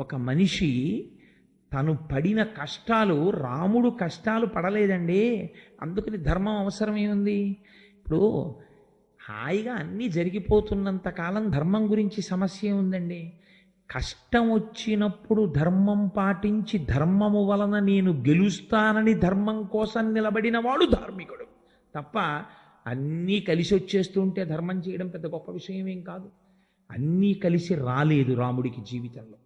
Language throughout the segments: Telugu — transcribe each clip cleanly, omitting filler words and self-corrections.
ఒక మనిషి తను పడిన కష్టాలు, రాముడు కష్టాలు పడలేదండి. అందుకని ధర్మం అవసరమేముంది? ఇప్పుడు హాయిగా అన్నీ జరిగిపోతున్నంత కాలం ధర్మం గురించి సమస్య ఉందండి. కష్టం వచ్చినప్పుడు ధర్మం పాటించి ధర్మము వలన నేను గెలుస్తానని ధర్మం కోసం నిలబడిన వాడు ధార్మికుడు తప్ప అన్నీ కలిసి వచ్చేస్తుంటే ధర్మం చేయడం పెద్ద గొప్ప విషయం ఏం కాదు. అన్నీ కలిసి రాలేదు రాముడికి జీవితంలో.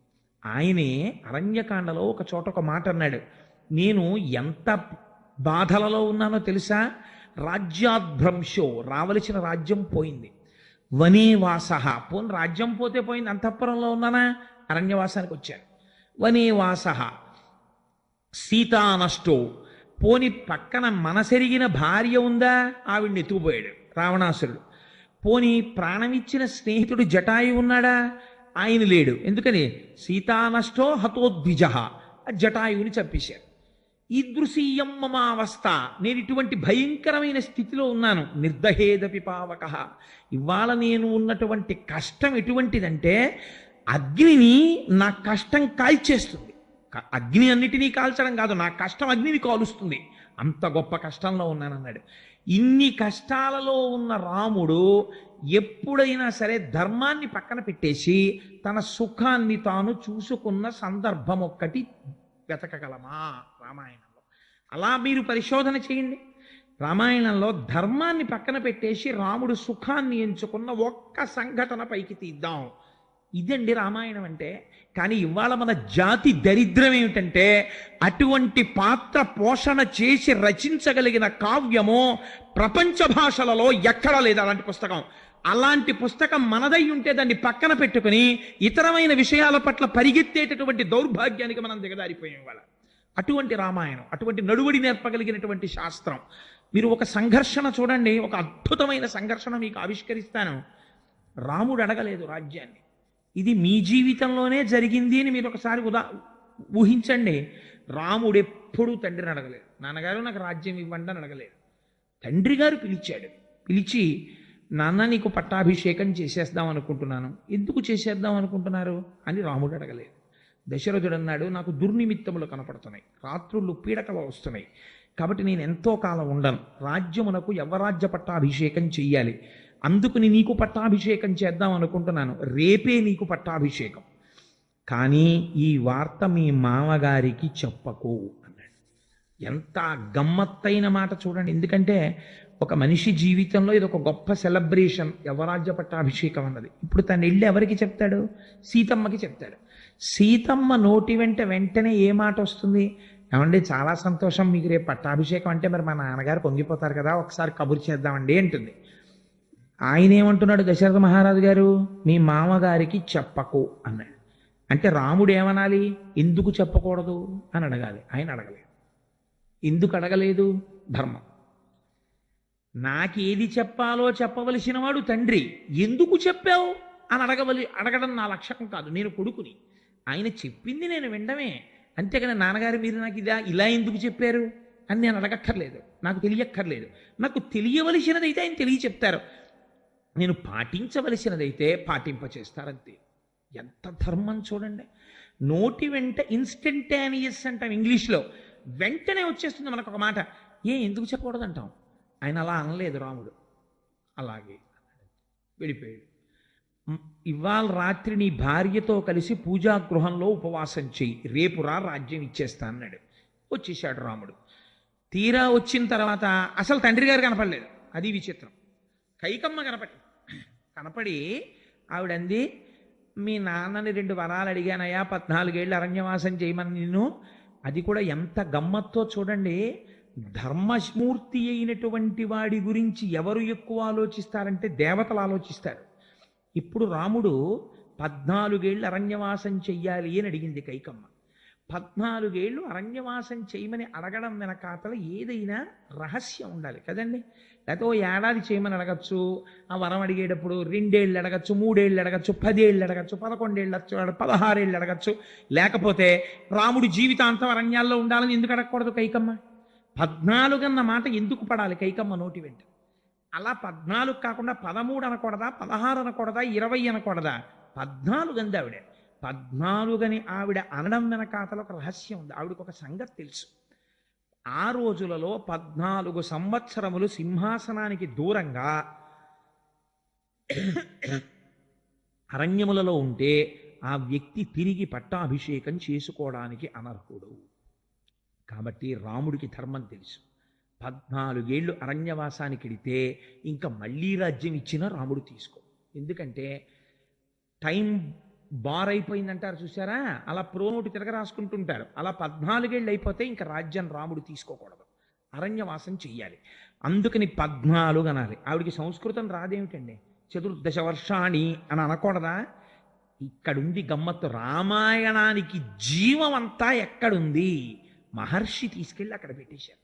ఆయనే అరణ్యకాండలో ఒక చోట ఒక మాట అన్నాడు, నేను ఎంత బాధలలో ఉన్నానో తెలుసా? రాజ్యాద్భ్రంశో, రావలసిన రాజ్యం పోయింది. వనేవాస, పోని రాజ్యం పోతే పోయింది, అంతఃపురంలో ఉన్నానా? అరణ్యవాసానికి వచ్చాను. వనేవాస సీతానష్టో, పోని పక్కన మనసెరిగిన భార్య ఉందా? ఆవిడ్ని ఎత్తుకుపోయాడు రావణాసురుడు. పోని ప్రాణమిచ్చిన స్నేహితుడు జటాయు ఉన్నాడా? ఆయన లేడు. ఎందుకని? సీతానష్టో హతోద్విజ, జటాయువుని చంపేశారు. ఈదృశీయం మమావస్థ, నేను ఇటువంటి భయంకరమైన స్థితిలో ఉన్నాను. నిర్దహేదపి పావక, ఇవాళ నేను ఉన్నటువంటి కష్టం ఎటువంటిదంటే అగ్నిని నా కష్టం కాల్చేస్తుంది. అగ్ని అన్నిటినీ కాల్చడం కాదు, నా కష్టం అగ్నిని కాలుస్తుంది. అంత గొప్ప కష్టంలో ఉన్నానన్నాడు. ఇన్ని కష్టాలలో ఉన్న రాముడు ఎప్పుడైనా సరే ధర్మాన్ని పక్కన పెట్టేసి తన సుఖాన్ని తాను చూసుకున్న సందర్భం ఒక్కటి వెతకగలమా రామాయణంలో? అలా మీరు పరిశోధన చేయండి. రామాయణంలో ధర్మాన్ని పక్కన పెట్టేసి రాముడు సుఖాన్ని ఎంచుకున్న ఒక్క సంఘటన పైకి తీద్దాం. ఇదండి రామాయణం అంటే. కానీ ఇవాళ మన జాతి దరిద్రం ఏమిటంటే అటువంటి పాత్ర పోషణ చేసి రచించగలిగిన కావ్యము ప్రపంచ భాషలలో ఎక్కడా లేదు అలాంటి పుస్తకం. అలాంటి పుస్తకం మనదై ఉంటే దాన్ని పక్కన పెట్టుకుని ఇతరమైన విషయాల పట్ల పరిగెత్తేటటువంటి దౌర్భాగ్యానికి మనం దిగదారిపోయాం ఇవాళ. అటువంటి రామాయణం, అటువంటి నడువడి నేర్పగలిగినటువంటి శాస్త్రం. మీరు ఒక సంఘర్షణ చూడండి, ఒక అద్భుతమైన సంఘర్షణ మీకు ఆవిష్కరిస్తాను. రాముడు అడగలేదు రాజ్యాన్ని. ఇది మీ జీవితంలోనే జరిగింది అని మీరు ఒకసారి ఊహించండి. రాముడు ఎప్పుడూ తండ్రిని అడగలేదు, నాన్నగారు నాకు రాజ్యం ఇవ్వండి అని అడగలేదు. తండ్రి గారు పిలిచాడు. పిలిచి, నాన్న నీకు పట్టాభిషేకం చేసేద్దాం అనుకుంటున్నాను. ఎందుకు చేసేద్దాం అనుకుంటున్నారు అని రాముడు అడగలేదు. దశరథుడు అన్నాడు, నాకు దుర్నిమిత్తములు కనపడుతున్నాయి, రాత్రుళ్ళు పీడకలు వస్తున్నాయి, కాబట్టి నేను ఎంతో కాలం ఉండను. రాజ్యమునకు యవరాజ్య పట్టాభిషేకం చెయ్యాలి. అందుకుని నీకు పట్టాభిషేకం చేద్దాం అనుకుంటున్నాను. రేపే నీకు పట్టాభిషేకం, కానీ ఈ వార్త మీ మామగారికి చెప్పకు అన్నాడు. ఎంత గమ్మత్తైన మాట చూడండి. ఎందుకంటే ఒక మనిషి జీవితంలో ఇది ఒక గొప్ప సెలబ్రేషన్, యవరాజ్య పట్టాభిషేకం అన్నది. ఇప్పుడు తను వెళ్ళి ఎవరికి చెప్తాడు? సీతమ్మకి చెప్తాడు. సీతమ్మ నోటి వెంటనే ఏ మాట వస్తుంది? ఏమండి చాలా సంతోషం, మీకు రేపు పట్టాభిషేకం అంటే మరి మా నాన్నగారు పొంగిపోతారు కదా, ఒకసారి కబురు చేద్దామండి అంటుంది. ఆయన ఏమంటున్నాడు దశరథ మహారాజు గారు? మీ మామగారికి చెప్పకు అన్నాడు. అంటే రాముడు ఏమనాలి? ఎందుకు చెప్పకూడదు అని అడగాలి. ఆయన అడగలేదు. ఎందుకు అడగలేదు? ధర్మం. నాకేది చెప్పాలో చెప్పవలసిన వాడు తండ్రి. ఎందుకు చెప్పావు అని అడగడం నా లక్ష్యం కాదు. నేను కొడుకుని, ఆయన చెప్పింది నేను వినడమే. అంతేకాని నాన్నగారు మీరు నాకు ఇలా ఎందుకు చెప్పారు అని నేను అడగక్కర్లేదు, నాకు తెలియక్కర్లేదు. నాకు తెలియవలసినదైతే ఆయన తెలియ చెప్తారు, నేను పాటించవలసినదైతే పాటింపచేస్తారంతే. ఎంత ధర్మం చూడండి. నోటి వెంట ఇన్స్టంటేనియస్ అంటాం ఇంగ్లీష్లో, వెంటనే వచ్చేస్తుంది మనకు ఒక మాట. ఎందుకు చెప్పకూడదు అంటాం. ఆయన అలా అనలేదు రాముడు. అలాగే వెళ్ళిపోయాడు. ఇవాళ రాత్రి నీ భార్యతో కలిసి పూజాగృహంలో ఉపవాసం చెయ్యి, రేపు రాజ్యం ఇచ్చేస్తా అన్నాడు. వచ్చేసాడు రాముడు. తీరా వచ్చిన తర్వాత అసలు తండ్రి గారు కనపడలేదు. అది విచిత్రం. కైకమ్మ కనపడి ఆవిడంది, మీ నాన్నని 2 వరాలు అడిగానయ్యా, 14 ఏళ్ళు అరణ్యవాసం చేయమని నిన్ను. అది కూడా ఎంత గమ్మత్తో చూడండి. ధర్మమూర్తి అయినటువంటి వాడి గురించి ఎవరు ఎక్కువ ఆలోచిస్తారంటే దేవతలు ఆలోచిస్తారు. ఇప్పుడు రాముడు 14 ఏళ్ళు అరణ్యవాసం చెయ్యాలి అని అడిగింది కైకమ్మ. 14 ఏళ్ళు అరణ్యవాసం చేయమని అడగడం వెనకాతల ఏదైనా రహస్యం ఉండాలి కదండి. లేకపోతే 1 ఏడాది చేయమని అడగచ్చు, ఆ వరం అడిగేటప్పుడు 2 ఏళ్ళు అడగచ్చు, 3 ఏళ్ళు అడగచ్చు, 10 ఏళ్ళు అడగచ్చు, 11 ఏళ్ళు 16 ఏళ్ళు అడగచ్చు. లేకపోతే రాముడు జీవితాంతం అరణ్యాల్లో ఉండాలని ఎందుకు అడగకూడదు కైకమ్మ? 14 అన్న మాట ఎందుకు పడాలి కైకమ్మ నోటి వెంట? అలా 14 కాకుండా 13 అనకూడదా, 16 అనకూడదా, 20 అనకూడదా? 14 అంది ఆవిడ. 14 ఆవిడ అనడం వెనకాతల ఒక రహస్యం ఉంది. ఆవిడకు ఒక సంగతి తెలుసు. ఆ రోజులలో 14 సంవత్సరములు సింహాసనానికి దూరంగా అరణ్యములలో ఉంటే ఆ వ్యక్తి తిరిగి పట్టాభిషేకం చేసుకోవడానికి అనర్హుడు. కాబట్టి రాముడికి ధర్మం తెలుసు. 14 ఏళ్ళు అరణ్యవాసానికి వెడితే ఇంకా మళ్ళీ రాజ్యం ఇచ్చినా రాముడు తీసుకో. ఎందుకంటే టైం బార్ అయిపోయిందంటారు చూసారా, అలా ప్రోనోటి తిరగ రాసుకుంటుంటారు. అలా 14 ఏళ్ళు అయిపోతే ఇంకా రాజ్యం రాముడు తీసుకోకూడదు, అరణ్యవాసం చెయ్యాలి. అందుకని 14 అనాలి. ఆవిడికి సంస్కృతం రాదేమిటండి, 14 వర్షాణి అని అనకూడదా? ఇక్కడుంది గమ్మత్తు. రామాయణానికి జీవం అంతా ఎక్కడుంది? మహర్షి తీసుకెళ్ళి అక్కడ పెట్టేశారు.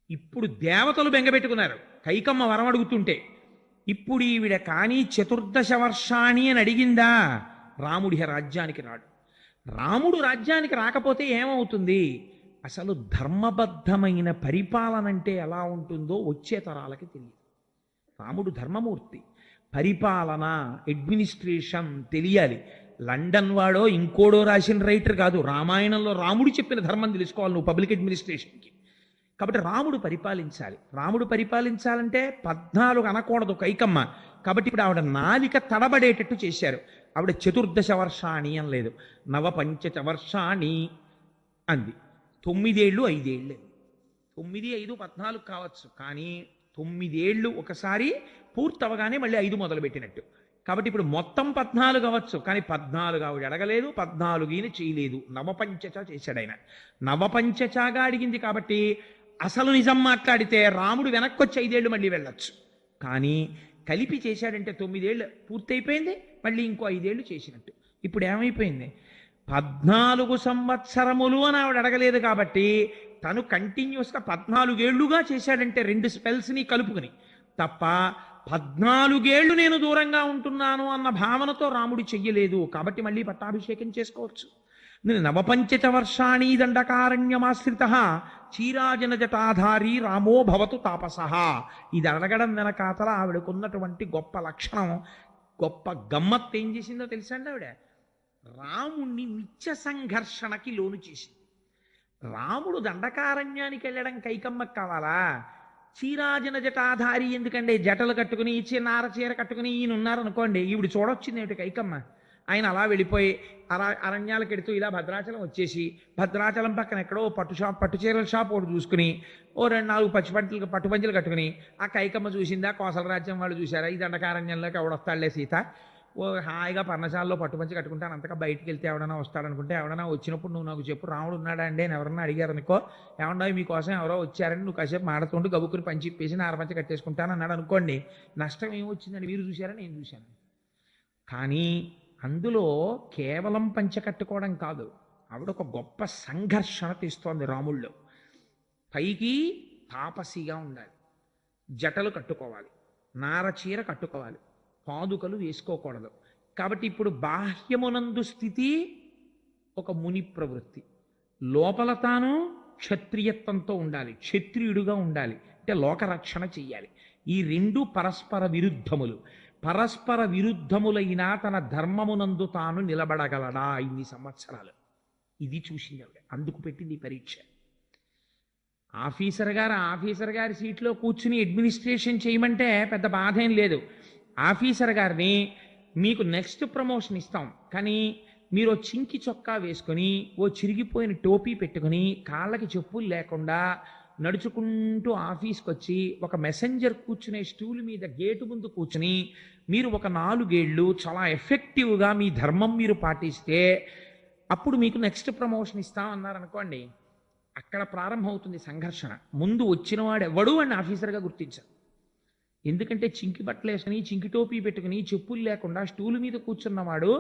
ఇప్పుడు దేవతలు బెంగపెట్టుకున్నారు కైకమ్మ వరం అడుగుతుంటే. ఇప్పుడు ఈవిడ కానీ 14 వర్షాణి అని అడిగిందా, రాముడి రాజ్యానికి రాడు. రాముడు రాజ్యానికి రాకపోతే ఏమవుతుంది? అసలు ధర్మబద్ధమైన పరిపాలన అంటే ఎలా ఉంటుందో వచ్చే తరాలకి తెలియదు. రాముడు ధర్మమూర్తి, పరిపాలన, అడ్మినిస్ట్రేషన్ తెలియాలి. లండన్ వాడో ఇంకోడో రాసిన రైటర్ కాదు, రామాయణంలో రాముడు చెప్పిన ధర్మం తెలుసుకోవాలి నువ్వు పబ్లిక్ అడ్మినిస్ట్రేషన్కి. కాబట్టి రాముడు పరిపాలించాలి. రాముడు పరిపాలించాలంటే 14 అనకూడదు కైకమ్మ. కాబట్టి ఇప్పుడు ఆవిడ నాలిక తడబడేటట్టు చేశారు. ఆవిడ 14 వర్షాణి అనలేదు, 9 వర్షాణి అంది. 9 ఏళ్ళు 5 ఏళ్ళు, 9, 5, 14 కావచ్చు, కానీ 9 ఏళ్ళు ఒకసారి పూర్తవగానే మళ్ళీ 5 మొదలుపెట్టినట్టు. కాబట్టి ఇప్పుడు మొత్తం 14 అవ్వచ్చు, కానీ 14 ఆవిడ అడగలేదు, 14 చేయలేదు, నవపంచచ చేశాడు ఆయన. నవపంచచగా అడిగింది కాబట్టి అసలు నిజం మాట్లాడితే రాముడు వెనక్కి వచ్చి 5 ఏళ్ళు మళ్ళీ వెళ్ళొచ్చు. కానీ కలిపి చేశాడంటే 9 ఏళ్ళు పూర్తయిపోయింది, మళ్ళీ ఇంకో 5 ఏళ్ళు చేసినట్టు. ఇప్పుడు ఏమైపోయింది? 14 సంవత్సరములు అని ఆవిడ అడగలేదు కాబట్టి తను కంటిన్యూస్గా 14 ఏళ్లుగా చేశాడంటే 2 స్పెల్స్ని కలుపుకుని తప్ప 14 ఏళ్ళు నేను దూరంగా ఉంటున్నాను అన్న భావనతో రాముడు చెయ్యలేదు. కాబట్టి మళ్ళీ పట్టాభిషేకం చేసుకోవచ్చు. నేను 9 వర్షాణి దండకారణ్యమాశ్రిత చీరాజన జటాధారి రామో భవతు తాపసః. ఇది అడగడం వెనకాతల ఆవిడకున్నటువంటి గొప్ప లక్షణం, గొప్ప గమ్మత్తు ఏం చేసిందో తెలుసా అండి? ఆవిడ రాముణ్ణి నిత్య సంఘర్షణకి లోను చేసింది. రాముడు దండకారణ్యానికి వెళ్ళడం కైకమ్మకు కావాలా? చీరాజన జటాధారి ఎందుకంటే జటలు కట్టుకుని నార చీర కట్టుకుని ఈయన ఉన్నారనుకోండి, ఈవిడ చూడొచ్చింది ఏమిటి కైకమ్మ? ఆయన అలా వెళ్ళిపోయి అరణ్యాలకు ఎడుతూ ఇలా భద్రాచలం వచ్చేసి భద్రాచలం పక్కన ఎక్కడో పట్టు చీరల షాప్ ఒకటి చూసుకుని 2-4 పట్టు పంచలు కట్టుకుని ఆ కైకమ్మ చూసిందా, కోసల రాజ్యం వాళ్ళు చూసారా, ఈ దండకారణ్యంలోకి ఎవడొస్తాడులే సీత, హాయిగా పర్ణశాలలో పట్టుపంచి కట్టుకుంటాను, అంతగా బయటికి వెళ్తే ఎవడన్నా వస్తాడనుకుంటే, ఎవడన్నా వచ్చినప్పుడు నువ్వు నాకు చెప్పు రాముడు ఉన్నాడా అండి అని ఎవరన్నా అడిగారు అనుకో, ఏమన్నా మీకోసం ఎవరో వచ్చారని నువ్వు కాసేపు మాడుతుంటూ గబుక్కుని పంచి ఇప్పేసి నారపంచి కట్టేసుకుంటాను అన్నాడు అనుకోండి, నష్టం ఏమొచ్చిందండి? మీరు చూసారా, నేను చూశాను. కానీ అందులో కేవలం పంచె కట్టుకోవడం కాదు, ఆవిడ ఒక గొప్ప సంఘర్షణ తీస్తోంది రాముళ్ళు. పైకి తాపసిగా ఉండాలి, జటలు కట్టుకోవాలి, నార చీర కట్టుకోవాలి, పాదుకలు వేసుకోకూడదు. కాబట్టి ఇప్పుడు బాహ్యమునందు స్థితి ఒక ముని ప్రవృత్తి, లోపల తాను క్షత్రియత్వంతో ఉండాలి, క్షత్రియుడుగా ఉండాలి, అంటే లోకరక్షణ చెయ్యాలి. ఈ 2 పరస్పర విరుద్ధములు. పరస్పర విరుద్ధములైనా తన ధర్మమునందు తాను నిలబడగలడా ఇన్ని సంవత్సరాలు? ఇది చూసింది ఆవిడ, అందుకు పెట్టింది పరీక్ష. ఆఫీసర్ గారి సీట్లో కూర్చుని అడ్మినిస్ట్రేషన్ చేయమంటే పెద్ద బాధ ఏం లేదు. ఆఫీసర్ గారిని మీకు నెక్స్ట్ ప్రమోషన్ ఇస్తాం, కానీ మీరు చింకి చొక్కా వేసుకొని చిరిగిపోయిన టోపీ పెట్టుకుని కాళ్ళకి చెప్పులు లేకుండా నడుచుకుంటూ ఆఫీస్కి వచ్చి ఒక మెసెంజర్ కూర్చునే స్టూల్ మీద గేటు ముందు కూర్చుని మీరు ఒక 4 ఏళ్ళు చాలా ఎఫెక్టివ్గా మీ ధర్మం మీరు పాటిస్తే అప్పుడు మీకు నెక్స్ట్ ప్రమోషన్ ఇస్తాం అన్నారనుకోండి, అక్కడ ప్రారంభమవుతుంది సంఘర్షణ. ముందు వచ్చినవాడు ఎవడు అని ఆఫీసర్గా గుర్తించారు. ఎందుకంటే చింకి బట్టలు వేసుకుని చింకి టోపీ పెట్టుకుని చెప్పులు లేకుండా స్టూల్ మీద కూర్చున్నవాడు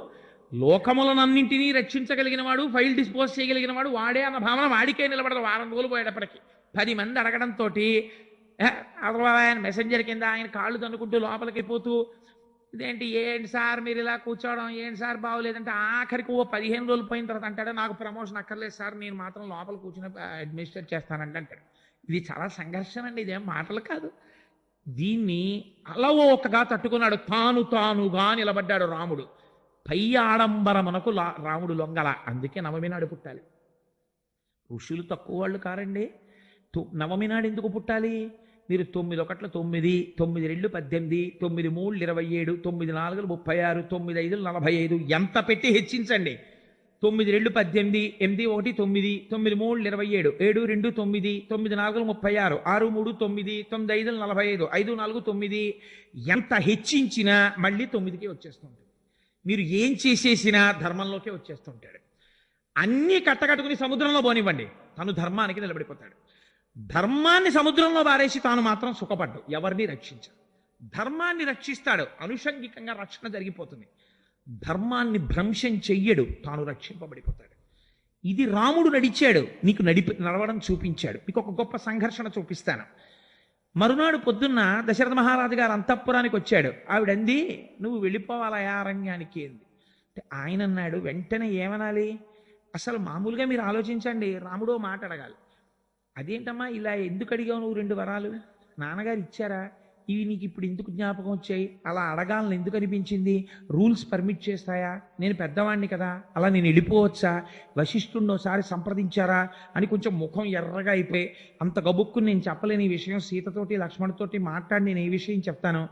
లోకములనన్నింటినీ రక్షించగలిగిన వాడు, ఫైల్ డిస్పోజ్ చేయగలిగిన వాడు వాడే అన్న భావన వాడికే నిలబడదు. వారం రోజులు పోయేటప్పటికి 10 మంది అడగడంతో ఆయన మెసెంజర్ కింద ఆయన కాళ్ళు తన్నుకుంటూ లోపలికి పోతూ ఇదేంటి ఏంటి సార్ మీరు ఇలా కూర్చోవడం, ఏంటి సార్ బాగోలేదంటే ఆఖరికి 15 రోజులు పోయిన తర్వాత అంటాడు నాకు ప్రమోషన్ అక్కర్లేదు సార్, నేను మాత్రం లోపల కూర్చుని అడ్మినిస్ట్రేట్ చేస్తానంటే అంటాడు. ఇది చాలా సంఘర్షణ అండి, ఇదేం మాటలు కాదు. దీన్ని అలవోకగా తట్టుకున్నాడు, తానుగా నిలబడ్డాడు రాముడు. పై ఆడంబరమునకు రాముడు లొంగల. అందుకే నవమి నాడు పుట్టాలి. ఋషులు తక్కువ వాళ్ళు కారండి. నవమి నాడు ఎందుకు పుట్టాలి? మీరు 9 ఒకట్ల 9, 9 2 18, 9 3 27, 9 4 36, 9 5 45 ఎంత పెట్టి హెచ్చించండి. 9 2 18, 8 1 9, 9 3 27, 7 2 9, 9 4 36, 6 3 9, 9 5 45, 5 4 9 ఎంత హెచ్చించినా మళ్ళీ 9కే వచ్చేస్తుంటాడు. మీరు ఏం చేసేసినా ధర్మంలోకే వచ్చేస్తుంటాడు. అన్నీ కట్టకట్టుకుని సముద్రంలో పోనివ్వండి, తను ధర్మానికి నిలబడిపోతాడు. ధర్మాన్ని సముద్రంలో బారేసి తాను మాత్రం సుఖపడ్డు, ఎవరిని రక్షించాడు. ధర్మాన్ని రక్షిస్తాడు, అనుషంగికంగా రక్షణ జరిగిపోతుంది. ధర్మాన్ని భ్రంశం చెయ్యడు, తాను రక్షింపబడిపోతాడు. ఇది రాముడు నడిచాడు, నీకు నడవడం చూపించాడు. మీకు ఒక గొప్ప సంఘర్షణ చూపిస్తాను. మరునాడు పొద్దున్న దశరథ మహారాజు గారు అంతఃపురానికి వచ్చాడు. ఆవిడంది, నువ్వు వెళ్ళిపోవాలా అరణ్యానికి అంది. అంటే ఆయన అన్నాడు, వెంటనే ఏమనాలి? అసలు మామూలుగా మీరు ఆలోచించండి, రాముడో మాట అడగాలి. అదేంటమ్మా ఇలా ఎందుకు అడిగావు నువ్వు 2 వరాలు? నాన్నగారు ఇచ్చారా? ఇవి నీకు ఇప్పుడు ఎందుకు జ్ఞాపకం వచ్చాయి? అలా అడగాలని ఎందుకు అనిపించింది? రూల్స్ పర్మిట్ చేస్తాయా? నేను పెద్దవాడిని కదా, అలా నేను వెళ్ళిపోవచ్చా? వశిష్ఠుడిని ఒకసారి సంప్రదించారా అని కొంచెం ముఖం ఎర్రగా అయిపోయి, అంత గబుక్కుని నేను చెప్పలేని ఈ విషయం సీతతోటి లక్ష్మణుడితోటి మాట్లాడి నేను ఏ విషయం చెప్తాను.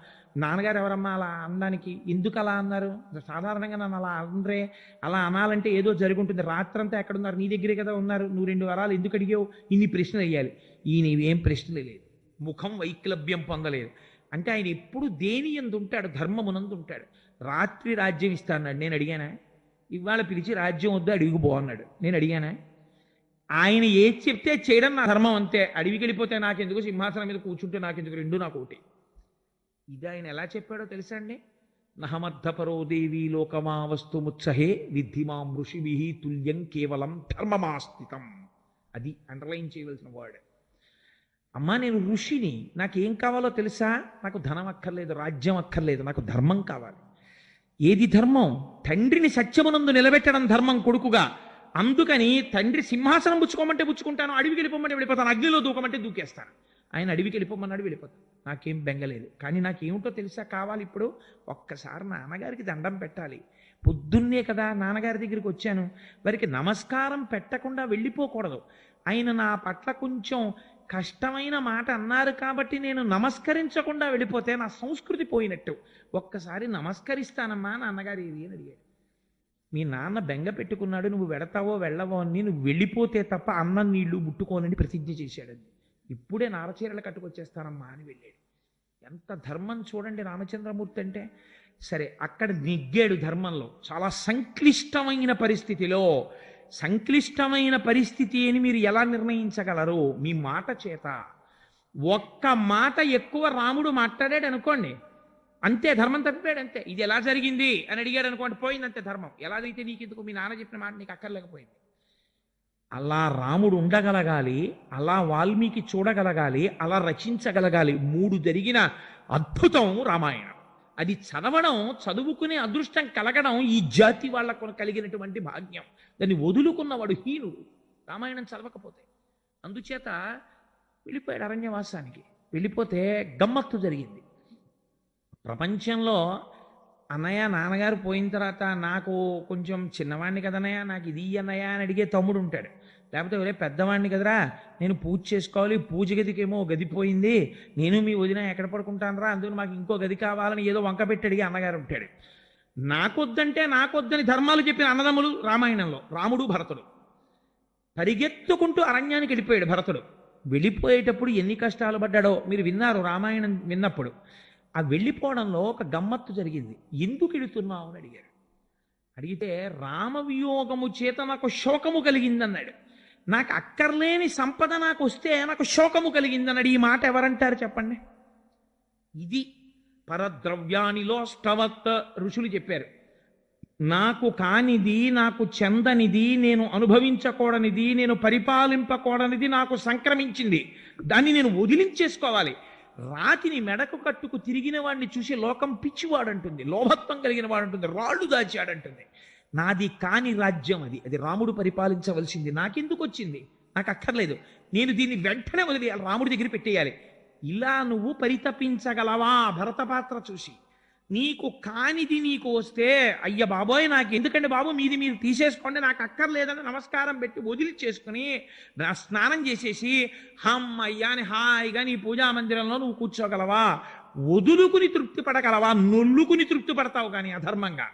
నాన్నగారు ఎవరమ్మా అలా అనడానికి? ఎందుకు అలా అన్నారు? సాధారణంగా నన్ను అలా అనరే, అలా అనాలంటే ఏదో జరుగుంటుంది. రాత్రంతా ఎక్కడున్నారు? నీ దగ్గరే కదా ఉన్నారు. నువ్వు 2 వరాలు ఎందుకు అడిగావు? ఇన్ని ప్రశ్నలు వేయాలి. ఈయన ఏం ప్రశ్నలు లేదు, ముఖం వైక్లభ్యం పొందలేదు. అంటే ఆయన ఎప్పుడు దేని యందు ఉంటాడు? ధర్మమునందు ఉంటాడు. రాత్రి రాజ్యం ఇస్తాన్నాడు, నేను అడిగానా? ఇవాళ పిలిచి రాజ్యం వద్దు అడిగిపో అన్నాడు, నేను అడిగానా? ఆయన ఏది చెప్తే చేయడం నా ధర్మం, అంతే. అడవికి వెళ్ళిపోతే నాకెందుకు, సింహాసనం మీద కూర్చుంటే నాకెందుకు, 2 నాకు ఒకటి. ఇది ఆయన ఎలా చెప్పాడో తెలుసా అండి? నహమర్థపరో దేవీ లోకమావస్తు ముత్సహే విద్ధిమాం ఋషిభి తుల్యం కేవలం ధర్మమాస్థితం. అది అండర్లైన్ చేయవలసిన వర్డ్. అమ్మా నేను ఋషిని, నాకేం కావాలో తెలుసా? నాకు ధనం అక్కర్లేదు, రాజ్యం అక్కర్లేదు, నాకు ధర్మం కావాలి. ఏది ధర్మం? తండ్రిని సత్యమునందు నిలబెట్టడం ధర్మం కొడుకుగా. అందుకని తండ్రి సింహాసనం పుచ్చుకోమంటే పుచ్చుకుంటాను, అడవికి వెళ్ళిపోమంటే వెళ్ళిపోతాను, అగ్నిలో దూకమంటే దూకేస్తాను. ఆయన అడవికి వెళ్ళిపోమన్నాడు, వెళ్ళిపోతాను, నాకేం బెంగలేదు. కానీ నాకేమిటో తెలుసా కావాలి ఇప్పుడు? ఒక్కసారి నాన్నగారికి దండం పెట్టాలి. పొద్దున్నే కదా నాన్నగారి దగ్గరికి వచ్చాను, వారికి నమస్కారం పెట్టకుండా వెళ్ళిపోకూడదు. ఆయన నా పట్ల కొంచెం కష్టమైన మాట అన్నారు కాబట్టి నేను నమస్కరించకుండా వెళ్ళిపోతే నా సంస్కృతి పోయినట్టు. ఒక్కసారి నమస్కరిస్తానమ్మా నాన్నగారు ఏది అని అడిగాడు. మీ నాన్న బెంగ పెట్టుకున్నాడు, నువ్వు వెడతావో వెళ్ళవో అని, నువ్వు వెళ్ళిపోతే తప్ప అన్నం నీళ్లు ముట్టుకోనని ప్రతిజ్ఞ చేశాడండి. ఇప్పుడే నారచీరలు కట్టుకొచ్చేస్తానమ్మా అని వెళ్ళాడు. ఎంత ధర్మం చూడండి రామచంద్రమూర్తి అంటే. సరే, అక్కడ నెగ్గాడు ధర్మంలో. చాలా సంక్లిష్టమైన పరిస్థితిలో, సంక్లిష్టమైన పరిస్థితి అని మీరు ఎలా నిర్ణయించగలరు? మీ మాట చేత. ఒక్క మాట ఎక్కువ రాముడు మాట్లాడాడు అనుకోండి, అంతే, ధర్మం తప్పిపోయాడు, అంతే. ఇది ఎలా జరిగింది అని అడిగాడు అనుకోండి, పోయింది అంతే ధర్మం. ఎలాగైతే నీకెందుకు, మీ నాన్న చెప్పిన మాట నీకు అక్కర్లేకపోయింది. అలా రాముడు ఉండగలగాలి, అలా వాల్మీకి చూడగలగాలి, అలా రచించగలగాలి. 3 జరిగిన అద్భుతం రామాయణం. అది చదవడం, చదువుకునే అదృష్టం కలగడం ఈ జాతి వాళ్ళకు కలిగినటువంటి భాగ్యం. దాన్ని వదులుకున్నవాడు హీనుడు రామాయణం చదవకపోతే. అందుచేత వెళ్ళిపోయాడు అరణ్యవాసానికి. వెళ్ళిపోతే గమ్మత్తు జరిగింది. ప్రపంచంలో అన్నయ్య నాన్నగారు పోయిన తర్వాత నాకు కొంచెం చిన్నవాడిని కదన్నయ్య, నాకు ఇది అన్నయ్య అని అడిగే తమ్ముడు ఉంటాడు. లేకపోతే ఒరే పెద్దవాడిని కదరా, నేను పూజ చేసుకోవాలి, పూజ గదికేమో గది పోయింది, నేను మీ వదిన ఎక్కడ పడుకుంటానరా, అందుకు మాకు ఇంకో గది కావాలని ఏదో వంక పెట్టి అడిగి అన్నగారు ఉంటాడు. నాకొద్దంటే నాకొద్దని ధర్మాలు చెప్పిన అన్నదమ్ములు రామాయణంలో రాముడు భరతుడు. పరిగెత్తుకుంటూ అరణ్యానికి వెళ్ళిపోయాడు భరతుడు. వెళ్ళిపోయేటప్పుడు ఎన్ని కష్టాలు పడ్డాడో మీరు విన్నారు రామాయణం విన్నప్పుడు. ఆ వెళ్ళిపోవడంలో ఒక గమ్మత్తు జరిగింది. ఎందుకు వెళుతున్నావు అని అడిగాడు. అడిగితే రామవియోగము చేత నాకు శోకము కలిగిందన్నాడు. నాకు అక్కర్లేని సంపద నాకు వస్తే నాకు శోకము కలిగిందన్నాడు. ఈ మాట ఎవరంటారు చెప్పండి? ఇది పరద్రవ్యానిలో స్టవత్ ఋషులు చెప్పారు. నాకు కానిది, నాకు చెందనిది, నేను అనుభవించకూడనిది, నేను పరిపాలింపకూడనిది నాకు సంక్రమించింది, దాన్ని నేను వదిలించేసుకోవాలి. రాతిని మెడకు కట్టుకు తిరిగిన వాడిని చూసి లోకం పిచ్చివాడంటుంది, లోభత్వం కలిగిన వాడంటుంది, రాళ్ళు దాచాడంటుంది. నాది కాని రాజ్యం అది, అది రాముడు పరిపాలించవలసింది. నాకెందుకు వచ్చింది? నాకు అక్కర్లేదు, నేను దీన్ని వెంటనే వదిలేయాలి, రాముడి దగ్గర పెట్టేయాలి. ఇలా నువ్వు పరితపించగలవా? భరత పాత్ర చూసి నీకు కానిది నీకు వస్తే అయ్య బాబోయ్ నాకు ఎందుకంటే బాబు మీది మీరు తీసేసుకోండి నాకు అక్కర్లేదని నమస్కారం పెట్టి వదిలి చేసుకుని స్నానం చేసేసి హమ్మయ్యా అని హాయిగా నీ పూజా మందిరంలో నువ్వు కూర్చోగలవా? వదులుకుని తృప్తి పడగలవా? నొల్లుకుని తృప్తి పడతావు కానీ అధర్మంగా.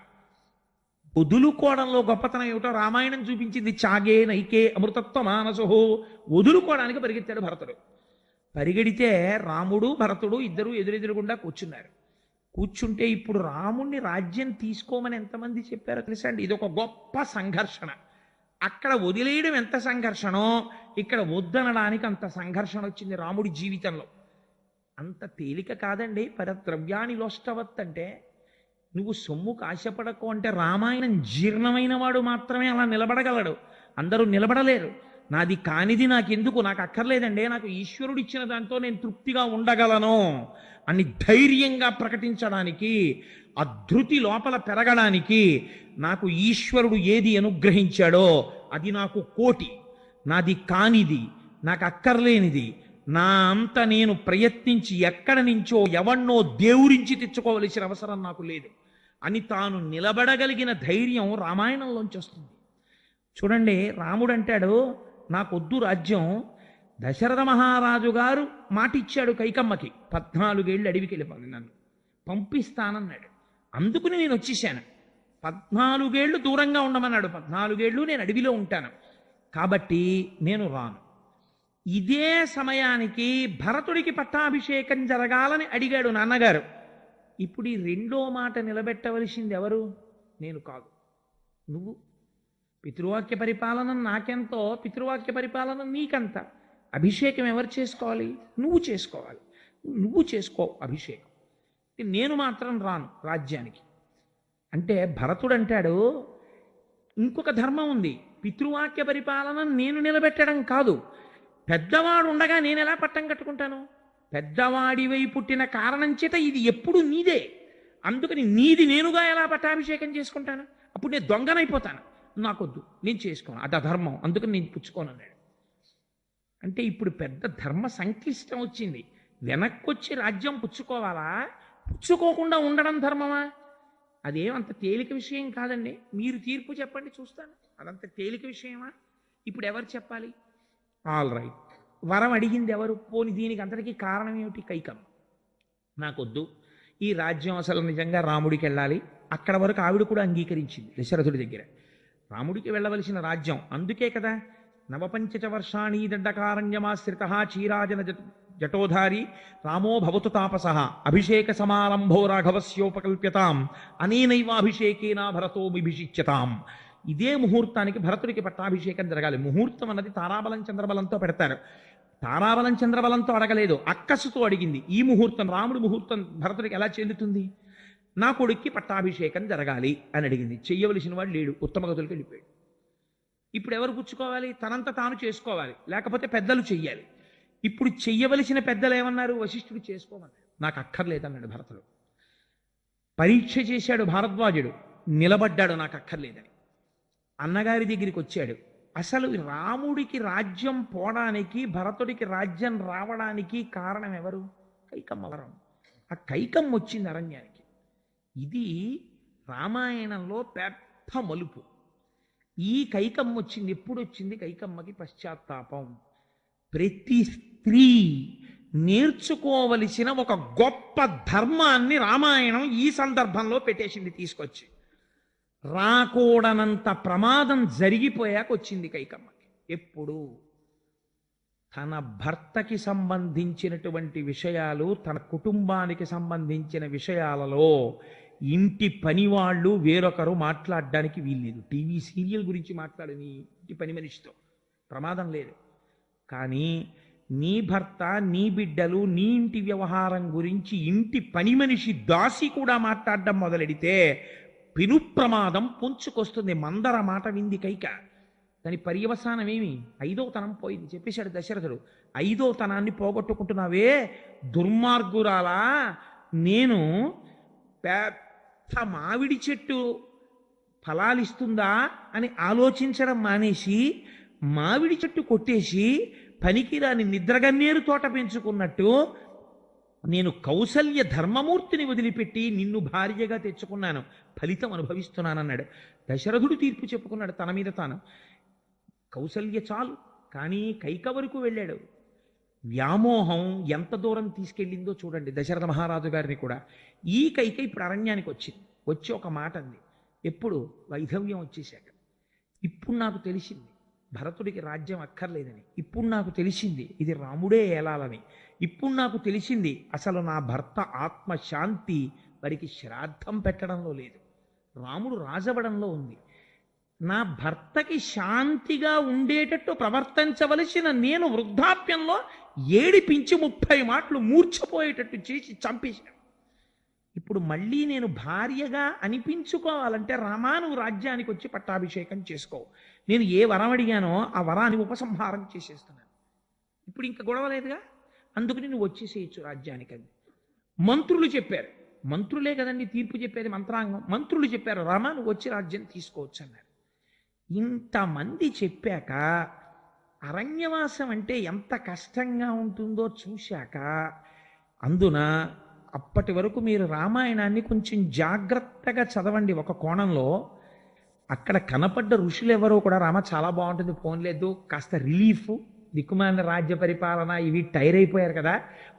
వదులుకోవడంలో గొప్పతనం ఏమిటో రామాయణం చూపించింది. చాగే నైకే అమృతత్వ మానసో. వదులుకోవడానికి పరిగెత్తాడు భరతుడు. పరిగెడితే రాముడు భరతుడు ఇద్దరు ఎదురెదురుగుండా కూర్చున్నారు. కూర్చుంటే ఇప్పుడు రాముణ్ణి రాజ్యం తీసుకోమని ఎంతమంది చెప్పారో తెలుసా అండి? ఇది ఒక గొప్ప సంఘర్షణ. అక్కడ వదిలేయడం ఎంత సంఘర్షణో ఇక్కడ వద్దనడానికి అంత సంఘర్షణ వచ్చింది రాముడి జీవితంలో. అంత తేలిక కాదండి పరద్రవ్యాన్ని లోష్టవత్ అంటే. నువ్వు సొమ్ముకు ఆశపడకు అంటే రామాయణం జీర్ణమైన వాడు మాత్రమే అలా నిలబడగలడు, అందరూ నిలబడలేరు. నాది కానిది నాకెందుకు, నాకు అక్కర్లేదండి, నాకు ఈశ్వరుడు ఇచ్చిన దాంతో నేను తృప్తిగా ఉండగలను అని ధైర్యంగా ప్రకటించడానికి, అధృతి లోపల పెరగడానికి, నాకు ఈశ్వరుడు ఏది అనుగ్రహించాడో అది నాకు కోటి, నాది కానిది, నాకు అక్కర్లేనిది, నా అంత నేను ప్రయత్నించి ఎక్కడి నుంచో ఎవన్నో దేవురించి తెచ్చుకోవలసిన అవసరం నాకు లేదు అని తాను నిలబడగలిగిన ధైర్యం రామాయణంలోంచి వస్తుంది. చూడండి, రాముడు అంటాడు నాకొద్దు రాజ్యం. దశరథ మహారాజు గారు మాటిచ్చాడు కైకమ్మకి, 14 ఏళ్ళు అడవికి వెళ్ళిపోయి నన్ను పంపిస్తానన్నాడు. అందుకుని నేను వచ్చేసాను. 14 ఏళ్ళు దూరంగా ఉండమన్నాడు, 14 ఏళ్ళు నేను అడవిలో ఉంటాను కాబట్టి నేను రాను. ఇదే సమయానికి భరతుడికి పట్టాభిషేకం జరగాలని అడిగాడు నాన్నగారు. ఇప్పుడు ఈ రెండో మాట నిలబెట్టవలసింది ఎవరు? నేను కాదు, నువ్వు. పితృవాక్య పరిపాలన నాకెంతో, పితృవాక్య పరిపాలన నీకంత. అభిషేకం ఎవరు చేసుకోవాలి? నువ్వు చేసుకోవాలి. నువ్వు చేసుకో అభిషేకం. నేను మాత్రం రాను రాజ్యానికి అంటే భరతుడు అంటాడు ఇంకొక ధర్మం ఉంది. పితృవాక్య పరిపాలన నేను నిలబెట్టడం కాదు, పెద్దవాడు ఉండగా నేను ఎలా పట్టం కట్టుకుంటాను? పెద్దవాడివై పుట్టిన కారణం చేత ఇది ఎప్పుడు నీదే, అందుకని నీది నేనుగా ఎలా పట్టాభిషేకం చేసుకుంటాను? అప్పుడు నేను దొంగనైపోతాను. నాకొద్దు, నేను చేసుకోను, అది అధర్మం, అందుకని నేను పుచ్చుకోను అన్నాడు. అంటే ఇప్పుడు పెద్ద ధర్మ సంక్లిష్టం వచ్చింది. వెనక్కొచ్చి రాజ్యం పుచ్చుకోవాలా, పుచ్చుకోకుండా ఉండడం ధర్మమా? అదేమంత తేలిక విషయం కాదండి. మీరు తీర్పు చెప్పండి చూస్తాను. అదంత తేలిక విషయమా? ఇప్పుడు ఎవరు చెప్పాలి? ఆల్ రైట్, వరం అడిగింది ఎవరు? పోని దీనికి అంతటికీ కారణం ఏమిటి? కైకమ్మ. నాకొద్దు, ఈ రాజ్యం అసలు నిజంగా రాముడికి వెళ్ళాలి. అక్కడ వరకు ఆవిడ కూడా అంగీకరించింది దశరథుడి దగ్గర. రాముడికి వెళ్ళవలసిన రాజ్యం, అందుకే కదా నవపంచచ వర్షాణి దండకారణ్యమాశ్రిత చీరాజన జటోధారి రామో భవతు తాపస అభిషేక సమారంభో రాఘవస్యోపకల్ప్యతాం అనేనైవాభిషేకేనా భరతో విభిషిచ్యతాం. ఇదే ముహూర్తానికి భరతుడికి పట్టాభిషేకం జరగాలి. ముహూర్తం అన్నది తారాబలం చంద్రబలంతో పెడతారు. తారాబలం చంద్రబలంతో అడగలేదు, అక్కసుతో అడిగింది. ఈ ముహూర్తం, రాముడి ముహూర్తం భరతుడికి ఎలా చెందుతుంది? నా కొడుక్కి పట్టాభిషేకం జరగాలి అని అడిగింది. చెయ్యవలసిన వాడు లేడు, ఉత్తమ గతులకు వెళ్ళిపోయాడు. ఇప్పుడు ఎవరు పుచ్చుకోవాలి? తనంత తాను చేసుకోవాలి, లేకపోతే పెద్దలు చెయ్యాలి. ఇప్పుడు చెయ్యవలసిన పెద్దలు ఏమన్నారు? వశిష్ఠుడు చేసుకోమన్నాడు. నాకు అక్కర్లేదన్నాడు భరతుడు. పరీక్ష చేశాడు భారద్వాజుడు, నిలబడ్డాడు నాకు అక్కర్లేదని. అన్నగారి దగ్గరికి వచ్చాడు. అసలు రాముడికి రాజ్యం పోవడానికి, భరతుడికి రాజ్యం రావడానికి కారణం ఎవరు? కైకమ్మ వరం. ఆ కైకమ్మ వచ్చింది అరణ్యానికి. ఇది రామాయణంలో పెద్ద మలుపు. ఈ కైకమ్మ వచ్చింది. ఎప్పుడు వచ్చింది? కైకమ్మకి పశ్చాత్తాపం. ప్రతి స్త్రీ నేర్చుకోవలసిన ఒక గొప్ప ధర్మాన్ని రామాయణం ఈ సందర్భంలో పెట్టేసింది తీసుకొచ్చి. రాకూడనంత ప్రమాదం జరిగిపోయాక వచ్చింది కైకమ్మకి. ఎప్పుడు? తన భర్తకి సంబంధించినటువంటి విషయాలు, తన కుటుంబానికి సంబంధించిన విషయాలలో ఇంటి పని వాళ్ళు వేరొకరు మాట్లాడడానికి వీల్లేదు. టీవీ సీరియల్ గురించి మాట్లాడని ఇంటి పని మనిషితో ప్రమాదం లేదు. కానీ నీ భర్త, నీ బిడ్డలు, నీ ఇంటి వ్యవహారం గురించి ఇంటి పని మనిషి దాసి కూడా మాట్లాడడం మొదలెడితే పెను ప్రమాదం పొంచుకొస్తుంది. మందర మాట వింది కైక. దాని పర్యవసానం ఏమి? 5వ తనం పోయింది. చెప్పేశాడు దశరథుడు, 5వ తనాన్ని పోగొట్టుకుంటున్నావే దుర్మార్గురాలా, నేను పెద్ద మామిడి చెట్టు ఫలాలిస్తుందా అని ఆలోచించడం మానేసి మామిడి చెట్టు కొట్టేసి పనికిరాని నిద్రగన్నేరు తోట పెంచుకున్నట్టు నేను కౌసల్య ధర్మమూర్తిని వదిలిపెట్టి నిన్ను భార్యగా తెచ్చుకున్నాను, ఫలితం అనుభవిస్తున్నానన్నాడు. దశరథుడు తీర్పు చెప్పుకున్నాడు తన మీద తాను. కౌసల్య చాలు, కానీ కైక వరకు వెళ్ళాడు. వ్యామోహం ఎంత దూరం తీసుకెళ్ళిందో చూడండి దశరథ మహారాజు గారిని కూడా. ఈ కైక ఇప్పుడు అరణ్యానికి వచ్చింది, వచ్చి ఒక మాట అంది. ఎప్పుడు? వైధవ్యం వచ్చేశాక. ఇప్పుడు నాకు తెలిసింది భరతుడికి రాజ్యం అక్కర్లేదని. ఇప్పుడు నాకు తెలిసింది ఇది రాముడే ఏలాలని. ఇప్పుడు నాకు తెలిసింది అసలు నా భర్త ఆత్మశాంతి వారికి శ్రాద్ధం పెట్టడంలో లేదు, రాముడు రాజవడంలో ఉంది. నా భర్తకి శాంతిగా ఉండేటట్టు ప్రవర్తించవలసిన నేను వృద్ధాప్యంలో ఏడిపించి 30 మాటలు మూర్ఛపోయేటట్టు చేసి చంపేశాను. ఇప్పుడు మళ్ళీ నేను భార్యగా అనిపించుకోవాలంటే రామా నువ్వు రాజ్యానికి వచ్చి పట్టాభిషేకం చేసుకో. నేను ఏ వరం అడిగానో ఆ వరాన్ని ఉపసంహారం చేసేస్తున్నాను. ఇప్పుడు ఇంకా గొడవ లేదుగా, అందుకని నువ్వు వచ్చేసేయచ్చు రాజ్యానికి అని మంత్రులు చెప్పారు. మంత్రులే కదండి తీర్పు చెప్పేది, మంత్రాంగం. మంత్రులు చెప్పారు రామా నువ్వు వచ్చి రాజ్యం తీసుకోవచ్చు అన్నారు. ఇంతమంది చెప్పాక అరణ్యవాసం అంటే ఎంత కష్టంగా ఉంటుందో చూశాక, అందున అప్పటి వరకు మీరు రామాయణాన్ని కొంచెం జాగ్రత్తగా చదవండి. ఒక కోణంలో అక్కడ కనపడ్డ ఋషులు ఎవరో కూడా రామ చాలా బాగుంటుంది, పోన్లేదు కాస్త రిలీఫ్, దిక్కుమాలిన రాజ్య పరిపాలన ఇవి టైర్ అయిపోయారు కదా,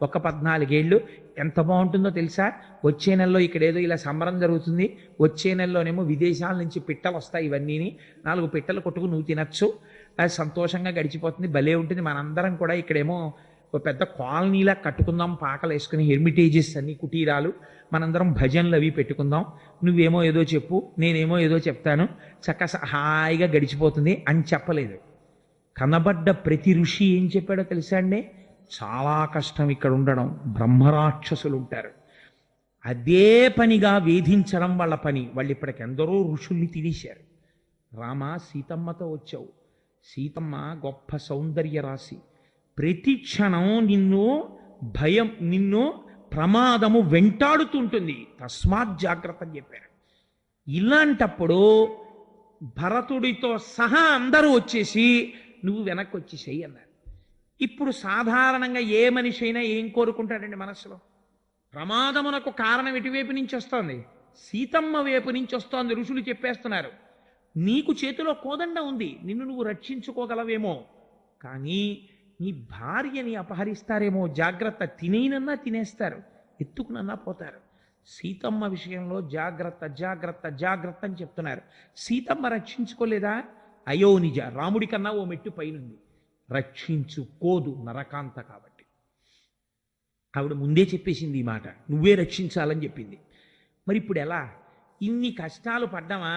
ఒక 14 ఏళ్ళు ఎంత బాగుంటుందో తెలుసా. వచ్చే నెలలో ఇక్కడ ఏదో ఇలా సంబరం జరుగుతుంది, వచ్చే నెలలోనేమో విదేశాల నుంచి పిట్టలు వస్తాయి, ఇవన్నీని 4 పిట్టలు కొట్టుకు నువ్వు తినచ్చు, అది సంతోషంగా గడిచిపోతుంది, భలే ఉంటుంది. మనందరం కూడా ఇక్కడేమో ఒక పెద్ద కాలనీలా కట్టుకుందాం, పాకలు వేసుకుని, హెర్మిటేజెస్ అన్ని కుటీరాలు, మనందరం భజనలు అవి పెట్టుకుందాం, నువ్వేమో ఏదో చెప్పు నేనేమో ఏదో చెప్తాను, హాయిగా గడిచిపోతుంది అని చెప్పలేదు. కనబడ్డ ప్రతి ఋషి ఏం చెప్పాడో తెలుసా అండి? చాలా కష్టం ఇక్కడ ఉండడం, బ్రహ్మరాక్షసులు ఉంటారు, అదే పనిగా వేధించడం వాళ్ళ పని. వాళ్ళు ఇప్పటికి ఎందరో ఋషుల్ని తినేశారు. రామ సీతమ్మతో వచ్చావు, సీతమ్మ గొప్ప సౌందర్య రాశి, ప్రతి క్షణం నిన్ను భయం, నిన్ను ప్రమాదము వెంటాడుతుంటుంది, తస్మాత్ జాగ్రత్త అని చెప్పారు. ఇలాంటప్పుడు భరతుడితో సహా అందరూ వచ్చేసి నువ్వు వెనక్కి వచ్చేసేయి అన్నారు. ఇప్పుడు సాధారణంగా ఏ మనిషి అయినా ఏం కోరుకుంటాడండి మనసులో? ప్రమాదమునకు కారణం ఎటువైపు నుంచి వస్తోంది? సీతమ్మ వైపు నుంచి వస్తోంది. ఋషులు చెప్పేస్తున్నారు నీకు చేతిలో కోదండ ఉంది, నిన్ను నువ్వు రక్షించుకోగలవేమో, కానీ నీ భార్యని అపహరిస్తారేమో, జాగ్రత్త, తినేనన్నా తినేస్తారు, ఎత్తుకునన్నా పోతారు. సీతమ్మ విషయంలో జాగ్రత్త జాగ్రత్త జాగ్రత్త అని చెప్తున్నారు. సీతమ్మ రక్షించుకోలేదా? అయో నిజ, రాముడి కన్నా ఓ మెట్టు పైనుంది, రక్షించుకోదు, నరకాంత కాబట్టి. ఆవిడ ముందే చెప్పేసింది ఈ మాట, నువ్వే రక్షించాలని చెప్పింది. మరి ఇప్పుడు ఎలా? ఇన్ని కష్టాలు పడ్డామా?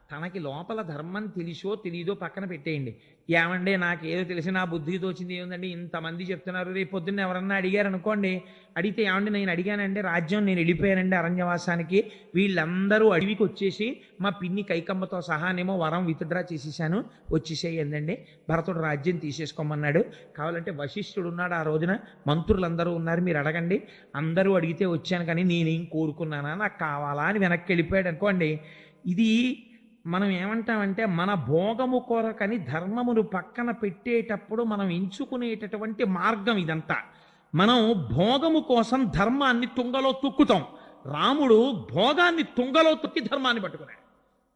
తనకి లోపల ధర్మం తెలిసో తెలియదో పక్కన పెట్టేయండి. ఏమంటే నాకేదో తెలిసి నా బుద్ధి తోచింది ఏముందండి, ఇంతమంది చెప్తున్నారు, రేపు పొద్దున్న ఎవరన్నా అడిగారు అనుకోండి, అడిగితే ఏమంటే నేను అడిగానండి రాజ్యం, నేను వెళ్ళిపోయానండి అరణ్యవాసానికి, వీళ్ళందరూ అడవికి వచ్చేసి మా పిన్ని కైకమ్మతో సహానేమో వరం విత్డ్రా చేసేసాను, వచ్చేసేయండి, భరతుడు రాజ్యం తీసేసుకోమన్నాడు, కావాలంటే వశిష్ఠుడు ఉన్నాడు ఆ రోజున, మంత్రులందరూ ఉన్నారు, మీరు అడగండి, అందరూ అడిగితే వచ్చాను, కానీ నేనేం కోరుకున్నానా, నాకు కావాలా అని వెనక్కి వెళ్ళిపోయాడు అనుకోండి. ఇది మనం ఏమంటామంటే మన భోగము కొరకని ధర్మమును పక్కన పెట్టేటప్పుడు మనం ఎంచుకునేటటువంటి మార్గం ఇదంతా. మనం భోగము కోసం ధర్మాన్ని తుంగలో తొక్కుతాం, రాముడు భోగాన్ని తుంగలో తొక్కి ధర్మాన్ని పట్టుకున్నాడు.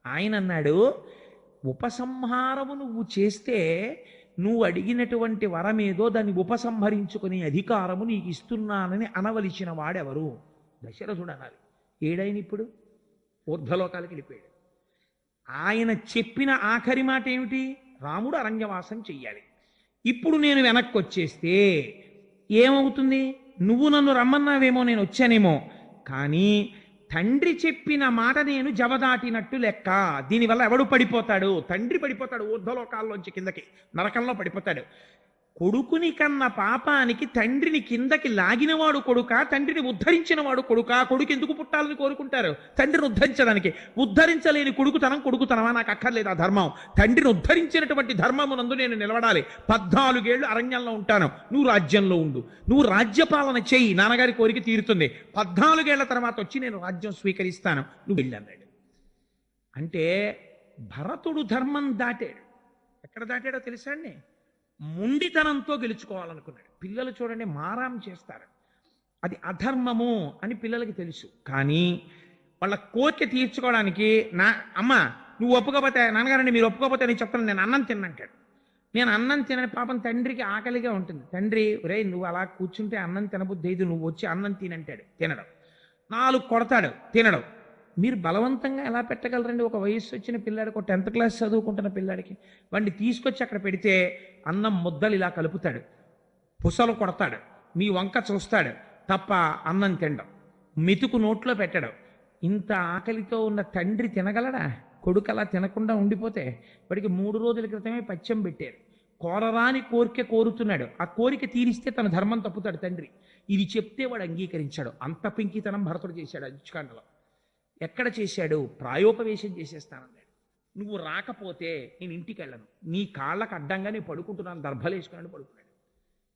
ఆయన అన్నాడు ఉపసంహారము నువ్వు చేస్తే నువ్వు అడిగినటువంటి వరమేదో దాన్ని ఉపసంహరించుకునే అధికారము నీకు ఇస్తున్నానని అనవలసిన వాడెవరు? దశరథుడు అనాలి. ఏడైన ఇప్పుడు ఊర్ధ్వలోకాలకి వెళ్ళిపోయాడు. ఆయన చెప్పిన ఆఖరి మాట ఏమిటి? రాముడు అరణ్యవాసం చెయ్యాలి. ఇప్పుడు నేను వెనక్కి వచ్చేస్తే ఏమవుతుంది? నువ్వు నన్ను రమ్మన్నావేమో, నేను వచ్చానేమో, కానీ తండ్రి చెప్పిన మాట నేను జవదాటినట్టు లెక్క. దీనివల్ల ఎవడు పడిపోతాడు? తండ్రి పడిపోతాడు, ఊర్ధ్వలోకాల్లోంచి కిందకి నరకంలో పడిపోతాడు. కొడుకుని కన్న పాపానికి తండ్రిని కిందకి లాగినవాడు కొడుక, తండ్రిని ఉద్ధరించిన వాడు కొడుక? కొడుకు ఎందుకు పుట్టాలని కోరుకుంటారు? తండ్రిని ఉద్ధరించడానికి. ఉద్ధరించలేని కొడుకుతనమా? నాకు అక్కర్లేదు ఆ ధర్మం. తండ్రిని ఉద్ధరించినటువంటి ధర్మమునందు నేను నిలబడాలి. 14 ఏళ్ళు అరణ్యంలో ఉంటాను, నువ్వు రాజ్యంలో ఉండు, నువ్వు రాజ్యపాలన చెయ్యి, నాన్నగారి కోరిక తీరుతుంది, 14 ఏళ్ల తర్వాత వచ్చి నేను రాజ్యం స్వీకరిస్తాను, నువ్వు వెళ్ళన్నాడు. అంటే భరతుడు ధర్మం దాటాడు. ఎక్కడ దాటాడో తెలుసా అండి? మొండితనంతో గెలుచుకోవాలనుకున్నాడు. పిల్లలు చూడండి మారాం చేస్తారు, అది అధర్మము అని పిల్లలకి తెలుసు. కానీ వాళ్ళ కోరిక తీర్చుకోవడానికి అమ్మ నువ్వు ఒప్పుకోపోతే, నాన్నగారండి మీరు ఒప్పుకోపోతే నేను చెప్తాను నేను అన్నం తిన్నంటాడు. నేను అన్నం తినని పాపం తండ్రికి ఆకలిగా ఉంటుంది. తండ్రి రే నువ్వు అలా కూర్చుంటే అన్నం తినబుద్ధి ఇది, నువ్వు వచ్చి అన్నం తినంటాడు. తినడం. 4 కొడతాడు, తినడం. మీరు బలవంతంగా ఎలా పెట్టగలరండి? ఒక వయస్సు వచ్చిన పిల్లాడికి, ఒక 10th క్లాస్ చదువుకుంటున్న పిల్లాడికి వాడిని తీసుకొచ్చి అక్కడ పెడితే అన్నం ముద్దలు ఇలా కలుపుతాడు, పుసలు కొడతాడు, మీ వంక చూస్తాడు తప్ప అన్నం తినడం, మెతుకు నోట్లో పెట్టడం. ఇంత ఆకలితో ఉన్న తండ్రి తినగలడా? కొడుకు అలా తినకుండా ఉండిపోతే? వాడికి 3 రోజుల క్రితమే పచ్చం పెట్టారు. కోరరాని కోరిక కోరుతున్నాడు. ఆ కోరిక తీరిస్తే తన ధర్మం తప్పుతాడు తండ్రి. ఇది చెప్తే వాడు అంగీకరించాడు. అంత పెంకితనం భరతుడు చేశాడు అజ్జుకాండలో. ఎక్కడ చేశాడు? ప్రాయోపవేశం చేసేస్తానన్నాడు. నువ్వు రాకపోతే నేను ఇంటికి వెళ్ళను, నీ కాళ్ళకు అడ్డంగా నేను పడుకుంటున్నాను, దర్భలేసుకున్నాడు పడుకున్నాడు.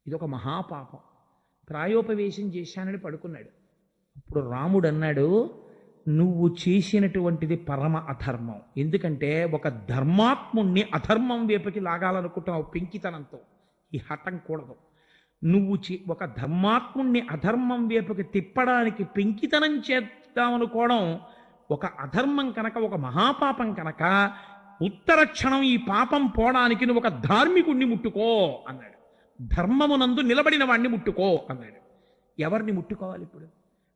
ఇదొక మహాపాపం. ప్రాయోపవేశం చేశానని పడుకున్నాడు. అప్పుడు రాముడు అన్నాడు, నువ్వు చేసినటువంటిది పరమ అధర్మం. ఎందుకంటే ఒక ధర్మాత్ముణ్ణి అధర్మం వైపుకి లాగాలనుకుంటున్నావు పెంకితనంతో. ఈ హఠం కూడదు. నువ్వు ఒక ధర్మాత్ముణ్ణి అధర్మం వైపుకి తిప్పడానికి పెంకితనం చేద్దామనుకోవడం ఒక అధర్మం కనుక, ఒక మహాపాపం కనుక, ఉత్తర క్షణం ఈ పాపం పోవడానికి నువ్వు ఒక ధార్మికుణ్ణి ముట్టుకో అన్నాడు. ధర్మమునందు నిలబడిన వాణ్ణి ముట్టుకో అన్నాడు. ఎవరిని ముట్టుకోవాలి ఇప్పుడు?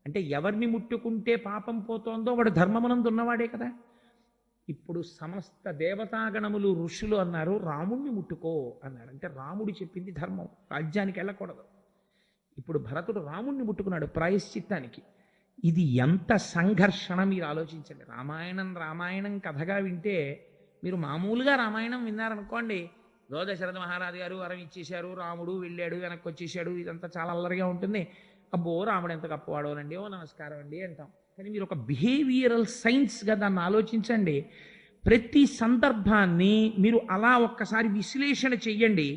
అంటే ఎవరిని ముట్టుకుంటే పాపం పోతోందో వాడు ధర్మమునందు ఉన్నవాడే కదా. ఇప్పుడు సమస్త దేవతాగణములు ఋషులు అన్నారు రాముణ్ణి ముట్టుకో అన్నారు. అంటే రాముడు చెప్పింది ధర్మం, రాజ్యానికి వెళ్ళకూడదు. ఇప్పుడు భరతుడు రాముణ్ణి ముట్టుకున్నాడు ప్రాయశ్చిత్తానికి. ఇది ఎంత సంఘర్షణ మీరు ఆలోచించండి. రామాయణం కథగా వింటే, మీరు మామూలుగా రామాయణం విన్నారనుకోండి, దశరథ మహారాజు గారు వరం ఇచ్చేశారు, రాముడు వెళ్ళాడు, వెనక్కి వచ్చేసాడు, ఇదంతా చాలా అల్లరిగా ఉంటుంది. అబ్బో రాముడు ఎంత గొప్పవాడోనండి, ఓ నమస్కారం అండి అంటాం. కానీ మీరు ఒక బిహేవియరల్ సైన్స్గా దాన్ని ఆలోచించండి. ప్రతి సందర్భాన్ని మీరు అలా ఒక్కసారి విశ్లేషణ చెయ్యండి.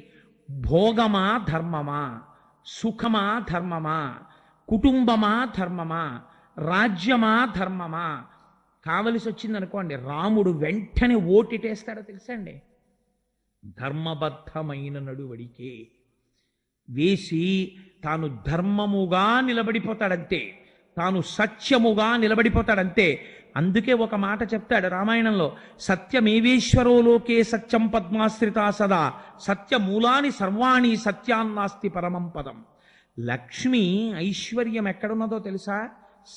భోగమా ధర్మమా, సుఖమా ధర్మమా, కుటుంబమా ధర్మమా, రాజ్యమా ధర్మమా, కావలసి వచ్చిందనుకోండి రాముడు వెంటనే ఓటిటేస్తాడో తెలుసా అండి? ధర్మబద్ధమైన నడువడికే వేసి తాను ధర్మముగా నిలబడిపోతాడంతే, తాను సత్యముగా నిలబడిపోతాడంతే. అందుకే ఒక మాట చెప్తాడు రామాయణంలో, సత్యమేవేశ్వరో లోకే సత్యం పద్మాశ్రితా సదా సత్యమూలాని సర్వాణి సత్యాన్నాస్తి పరమం పదం. లక్ష్మి ఐశ్వర్యం ఎక్కడున్నదో తెలుసా?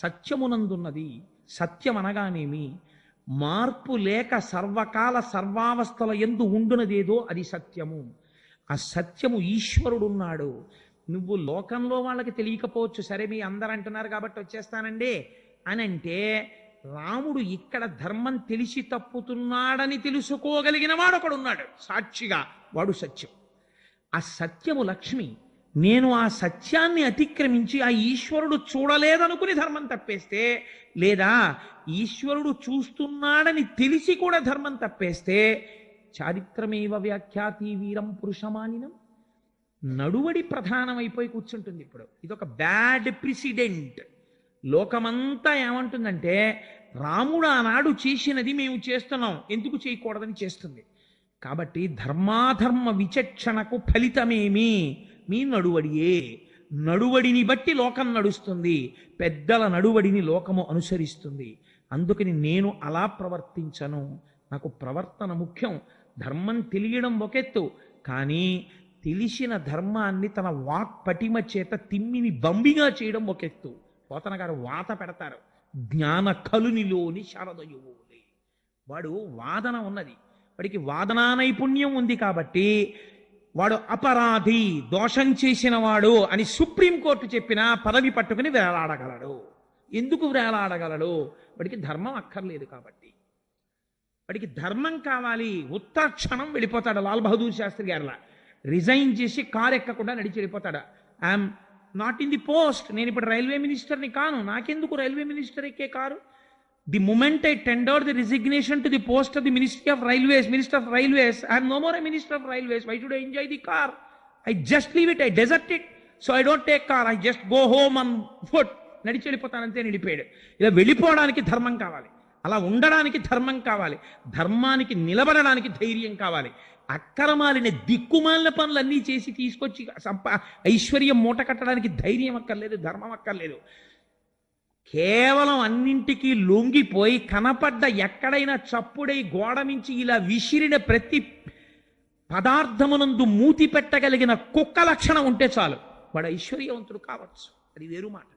సత్యమునందున్నది. సత్యం అనగానేమి? మార్పు లేక సర్వకాల సర్వావస్థల యందు ఉండునదేదో అది సత్యము. ఆ సత్యము ఈశ్వరుడున్నాడు. నువ్వు లోకంలో వాళ్ళకి తెలియకపోవచ్చు, సరే మీ అందరు అంటున్నారు కాబట్టి వచ్చేస్తానండి అని అంటే, రాముడు ఇక్కడ ధర్మం తెలిసి తప్పుతున్నాడని తెలుసుకోగలిగిన వాడు ఒకడున్నాడు సాక్షిగా, వాడు సత్యం. ఆ సత్యము లక్ష్మి. నేను ఆ సత్యాన్ని అతిక్రమించి ఆ ఈశ్వరుడు చూడలేదనుకుని ధర్మం తప్పేస్తే, లేదా ఈశ్వరుడు చూస్తున్నాడని తెలిసి కూడా ధర్మం తప్పేస్తే, చారిత్రమేవ వ్యాఖ్యాతి వీరం పురుషమానినం, నడువడి ప్రధానమైపోయి కూర్చుంటుంది. ఇప్పుడు ఇదొక బ్యాడ్ ప్రిసిడెంట్. లోకమంతా ఏమంటుందంటే, రాముడు ఆనాడు చేసినది మేము చేస్తున్నాం, ఎందుకు చేయకూడదని చేస్తుంది. కాబట్టి ధర్మాధర్మ విచక్షణకు ఫలితమేమి? మీ నడువడియే. నడువడిని బట్టి లోకం నడుస్తుంది, పెద్దల నడువడిని లోకము అనుసరిస్తుంది. అందుకని నేను అలా ప్రవర్తించను. నాకు ప్రవర్తన ముఖ్యం. ధర్మం తెలియడం ఒకెత్తు, కానీ తెలిసిన ధర్మాన్ని తన వాక్ పటిమ చేత తిమ్మిని బంబిగా చేయడం ఒకెత్తు. పోతన గారు వాత పెడతారు, జ్ఞాన కలునిలోని శారదయువులే. వాడు వాదన ఉన్నది, వాడికి వాదనా నైపుణ్యం ఉంది కాబట్టి వాడు అపరాధి, దోషం చేసిన వాడు అని సుప్రీంకోర్టు చెప్పిన పదవి పట్టుకుని వేలాడగలడు. ఎందుకు వేలాడగలడు? వాడికి ధర్మం అక్కర్లేదు కాబట్టి. వాడికి ధర్మం కావాలి, ఉత్తర క్షణం వెళ్ళిపోతాడు. లాల్ బహదూర్ శాస్త్రి గారిలా రిజైన్ చేసి కారు ఎక్కకుండా నడిచి వెళ్ళిపోతాడు. I'm not in the post, నేను ఇప్పుడు రైల్వే మినిస్టర్ని కాను, నాకెందుకు రైల్వే మినిస్టర్ ఎక్కే car? The moment I tendered the resignation to the post of the Minister of Railways, I am no more a Minister of Railways. Why should I enjoy the car? I just leave it, I desert it. So I don't take car, I just go home on foot. నడిచి వెళ్ళిపోతానంతే. నిలిపాడు. ఇలా వెళ్ళిపోవడానికి ధర్మం కావాలి. అలా ఉండడానికి ధర్మం కావాలి, ధర్మానికి నిలబడడానికి ధైర్యం కావాలి. అక్రమాలిన దిక్కుమాలిన పనులన్నీ చేసి తీసుకొచ్చి ఐశ్వర్యం మూట కట్టడానికి ధైర్యం అక్కర్లేదు, ధర్మం అక్కర్లేదు. కేవలం అన్నింటికీ లొంగిపోయి కనపడ్డ ఎక్కడైనా చప్పుడై గోడ మించి ఇలా విసిరిన ప్రతి పదార్థమునందు మూతి పెట్టగలిగిన కుక్క లక్షణం ఉంటే చాలు, వాడు ఐశ్వర్యవంతుడు కావచ్చు. అది వేరు మాట.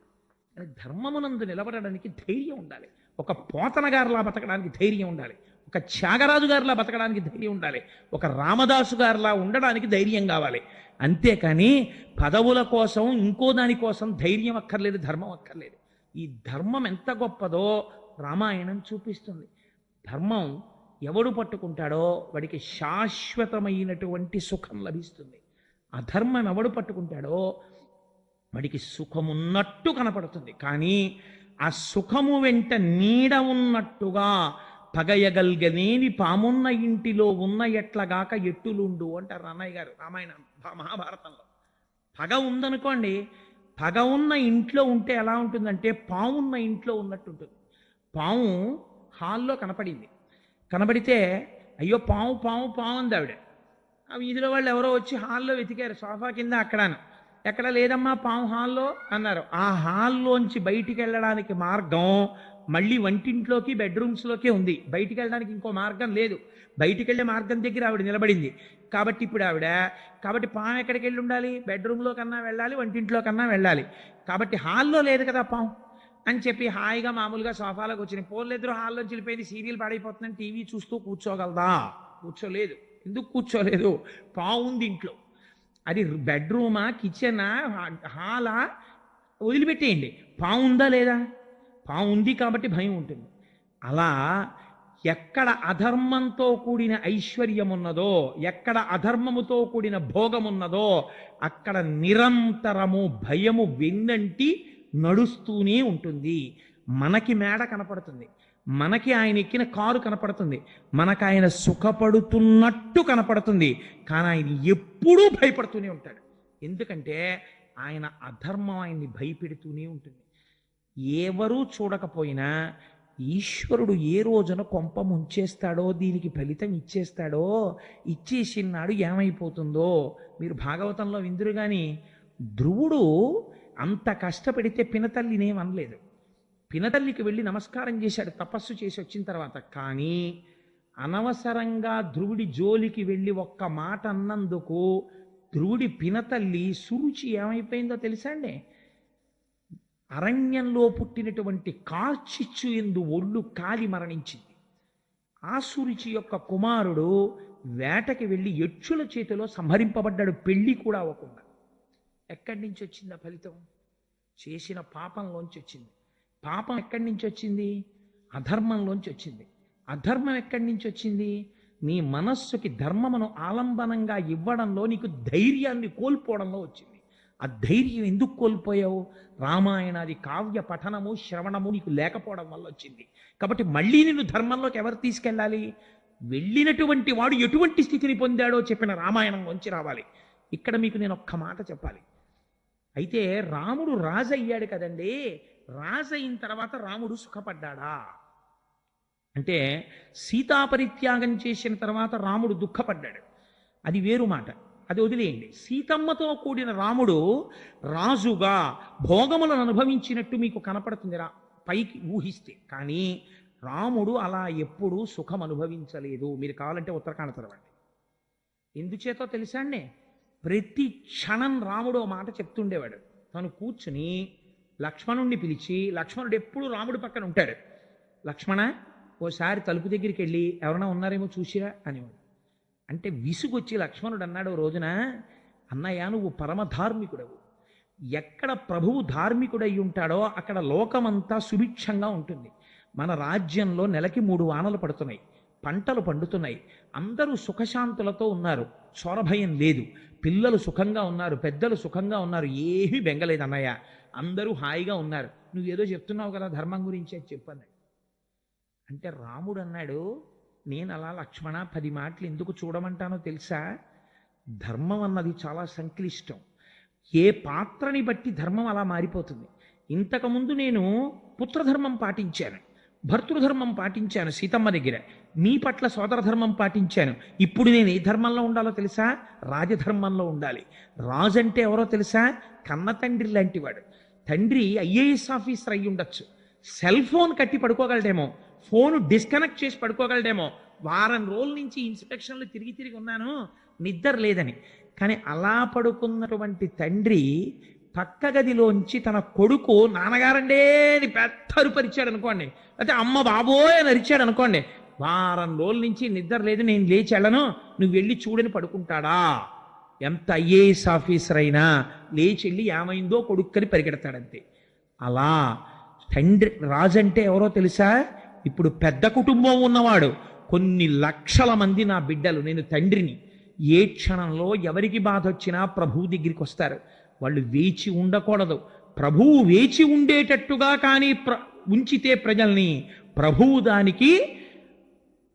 కానీ ధర్మమునందు నిలబడడానికి ధైర్యం ఉండాలి. ఒక పోతన గారిలా బతకడానికి ధైర్యం ఉండాలి, ఒక త్యాగరాజు గారిలా బతకడానికి ధైర్యం ఉండాలి, ఒక రామదాసు గారిలా ఉండడానికి ధైర్యం కావాలి. అంతేకాని పదవుల కోసం ఇంకో దానికోసం ధైర్యం అక్కర్లేదు, ధర్మం అక్కర్లేదు. ఈ ధర్మం ఎంత గొప్పదో రామాయణం చూపిస్తుంది. ధర్మం ఎవడు పట్టుకుంటాడో వాడికి శాశ్వతమైనటువంటి సుఖం లభిస్తుంది. అధర్మం ఎవడు పట్టుకుంటాడో వాడికి సుఖమున్నట్టు కనపడుతుంది, కానీ ఆ సుఖము వెంట నీడ ఉన్నట్టుగా పగయగల్గనేని పామున్న ఇంటిలో ఉన్న ఎట్లగాక ఎట్టులుండు అంటారు అన్నయ్య గారు రామాయణం మహాభారతంలో. పగ ఉందనుకోండి, పగ ఉన్న ఇంట్లో ఉంటే ఎలా ఉంటుందంటే పామున్న ఇంట్లో ఉన్నట్టు ఉంటుంది. పాము హాల్లో కనబడితే అయ్యో పాము పాము పాము అంది ఆవిడ. ఆ వీధిలో వాళ్ళు ఎవరో వచ్చి హాల్లో వెతికారు, సోఫా కింద అక్కడాను. ఎక్కడ లేదమ్మా పాము హాల్లో అన్నారు. ఆ హాల్లోంచి బయటికి వెళ్ళడానికి మార్గం మళ్ళీ వంటింట్లోకి బెడ్రూమ్స్లోకే ఉంది, బయటికి వెళ్ళడానికి ఇంకో మార్గం లేదు. బయటికి వెళ్ళే మార్గం దగ్గర ఆవిడ నిలబడింది. కాబట్టి ఇప్పుడు పాము ఎక్కడికి వెళ్ళి ఉండాలి? బెడ్రూమ్లో కన్నా వెళ్ళాలి, వంటింట్లో కన్నా వెళ్ళాలి. కాబట్టి హాల్లో లేదు కదా పాము అని చెప్పి హాయిగా మామూలుగా సోఫాలోకి వచ్చినాయి. పోలేద్దరు హాల్లోంచి వెళ్ళిపోయింది, సీరియల్ పాడైపోతుందని టీవీ చూస్తూ కూర్చోగలదా? కూర్చోలేదు. ఎందుకు కూర్చోలేదు? పాము ఉంది ఇంట్లో. అది బెడ్రూమా, కిచెనా, హాలా వదిలిపెట్టేయండి. పాము ఉందా లేదా? పాము ఉంది కాబట్టి భయం ఉంటుంది. అలా ఎక్కడ అధర్మంతో కూడిన ఐశ్వర్యం ఉన్నదో, ఎక్కడ అధర్మముతో కూడిన భోగమున్నదో అక్కడ నిరంతరము భయము వెన్నంటి నడుస్తూనే ఉంటుంది. మనకి మేడ కనపడుతుంది, మనకి ఆయన ఎక్కిన కారు కనపడుతుంది, మనకు ఆయన సుఖపడుతున్నట్టు కనపడుతుంది, కానీ ఆయన ఎప్పుడూ భయపడుతూనే ఉంటాడు. ఎందుకంటే ఆయన అధర్మం ఆయన్ని భయపెడుతూనే ఉంటుంది. ఎవరూ చూడకపోయినా ఈశ్వరుడు ఏ రోజున కొంప ముంచేస్తాడో, దీనికి ఫలితం ఇచ్చేస్తాడో, ఇచ్చేసినాడు ఏమైపోతుందో మీరు భాగవతంలో విందురు. కానీ ధ్రువుడు అంత కష్టపడితే పినతల్లినేమనలేదు. పినతల్లికి వెళ్ళి నమస్కారం చేశాడు తపస్సు చేసి వచ్చిన తర్వాత. కానీ అనవసరంగా ధ్రువుడి జోలికి వెళ్ళి ఒక్క మాట అన్నందుకు ధ్రువుడి పినతల్లి సురుచి ఏమైపోయిందో తెలుసా అండి? అరణ్యంలో పుట్టినటువంటి కార్చిచ్చు ఎందు ఒళ్ళు కాలి మరణించింది. ఆ సురుచి యొక్క కుమారుడు వేటకి వెళ్ళి యక్షుల చేతిలో సంహరింపబడ్డాడు, పెళ్లి కూడా అవ్వకుండా. ఎక్కడి నుంచి వచ్చింది ఆ ఫలితం? చేసిన పాపంలోంచి వచ్చింది. పాపం ఎక్కడి నుంచి వచ్చింది? అధర్మంలోంచి వచ్చింది. అధర్మం ఎక్కడి నుంచి వచ్చింది? నీ మనస్సుకి ధర్మమును ఆలంబనంగా ఇవ్వడంలో నీకు ధైర్యాన్ని కోల్పోవడంలో వచ్చింది. ఆ ధైర్యం ఎందుకు కోల్పోయావు? రామాయణాది కావ్య పఠనము శ్రవణము నీకు లేకపోవడం వల్ల వచ్చింది. కాబట్టి మళ్ళీ నిన్ను ధర్మంలోకి ఎవరు తీసుకెళ్ళాలి? వెళ్ళినటువంటి వాడు ఎటువంటి స్థితిని పొందాడో చెప్పిన రామాయణంలోంచి రావాలి. ఇక్కడ మీకు నేను ఒక్క మాట చెప్పాలి. అయితే రాముడు రాజు అయ్యాడు కదండి, రాజు అయిన తర్వాత రాముడు సుఖపడ్డాడా అంటే సీతాపరిత్యాగం చేసిన తర్వాత రాముడు దుఃఖపడ్డాడు, అది వేరు మాట. అది వదిలేయండి. సీతమ్మతో కూడిన రాముడు రాజుగా భోగములను అనుభవించినట్టు మీకు కనపడుతుంది పైకి ఊహిస్తే. కానీ రాముడు అలా ఎప్పుడూ సుఖం అనుభవించలేదు. మీరు కావాలంటే ఉత్తరాఖండ చదవండి. ఎందుచేతో తెలుసా అండి? ప్రతి క్షణం రాముడు ఓ మాట చెప్తుండేవాడు. తను కూర్చుని లక్ష్మణుణ్ణి పిలిచి, లక్ష్మణుడు ఎప్పుడు రాముడి పక్కన ఉంటాడు. లక్ష్మణ, ఓసారి తలుపు దగ్గరికి వెళ్ళి ఎవరైనా ఉన్నారేమో చూసిరా అనేవాడు. అంటే విసుగొచ్చి లక్ష్మణుడు అన్నాడు ఓ రోజున, అన్నయ్య నువ్వు పరమధార్మికుడవు, ఎక్కడ ప్రభువు ధార్మికుడై ఉంటాడో అక్కడ లోకమంతా సుభిక్షంగా ఉంటుంది. మన రాజ్యంలో నెలకి 3 వానలు పడుతున్నాయి, పంటలు పండుతున్నాయి, అందరూ సుఖశాంతులతో ఉన్నారు, చోరభయం లేదు, పిల్లలు సుఖంగా ఉన్నారు, పెద్దలు సుఖంగా ఉన్నారు, ఏమీ బెంగలేదు అన్నయ్య, అందరూ హాయిగా ఉన్నారు. నువ్వేదో చెప్తున్నావు కదా ధర్మం గురించి అని చెప్పన్నాడు. అంటే రాముడు అన్నాడు, నేను అలా లక్ష్మణ 10 మాటలు ఎందుకు చూడమంటానో తెలుసా? ధర్మం అన్నది చాలా సంక్లిష్టం. ఏ పాత్రని బట్టి ధర్మం అలా మారిపోతుంది. ఇంతకుముందు నేను పుత్రధర్మం పాటించాను, భర్తృధర్మం పాటించాను సీతమ్మ దగ్గర, మీ పట్ల సోదర ధర్మం పాటించాను. ఇప్పుడు నేను ఏ ధర్మంలో ఉండాలో తెలుసా? రాజధర్మంలో ఉండాలి. రాజు అంటే ఎవరో తెలుసా? కన్న తండ్రి లాంటివాడు. తండ్రి ఐఏఎస్ ఆఫీసర్ అయి ఉండొచ్చు, సెల్ ఫోన్ కట్టి పడుకోగలడేమో, ఫోను డిస్కనెక్ట్ చేసి పడుకోగలడేమో. వారం రోజుల నుంచి ఇన్స్పెక్షన్లు తిరిగి తిరిగి ఉన్నాను, నిద్ర లేదని. కానీ అలా పడుకున్నటువంటి తండ్రి పక్క గదిలోంచి తన కొడుకు నాన్నగారండే అని పెద్ద అరుపరిచాడు అనుకోండి, అయితే అమ్మ బాబోయ్ అని అరిచాడు అనుకోండి, వారం రోజుల నుంచి నిద్ర లేదు, నేను లేచి వెళ్ళను, నువ్వు వెళ్ళి చూడని పడుకుంటాడా? ఎంత ఐఏఎస్ ఆఫీసర్ అయినా లేచి వెళ్ళి ఏమైందో కొడుక్కని పరిగెడతాడంతే. అలా తండ్రి రాజు అంటే ఎవరో తెలుసా? ఇప్పుడు పెద్ద కుటుంబం ఉన్నవాడు, కొన్ని లక్షల మంది నా బిడ్డలు, నేను తండ్రిని. ఏ క్షణంలో ఎవరికి బాధ వచ్చినా ప్రభువు దగ్గరికి వస్తారు. వాళ్ళు వేచి ఉండకూడదు. ప్రభువు వేచి ఉండేటట్టుగా కానీ ఉంచితే ప్రజల్ని, ప్రభువు దానికి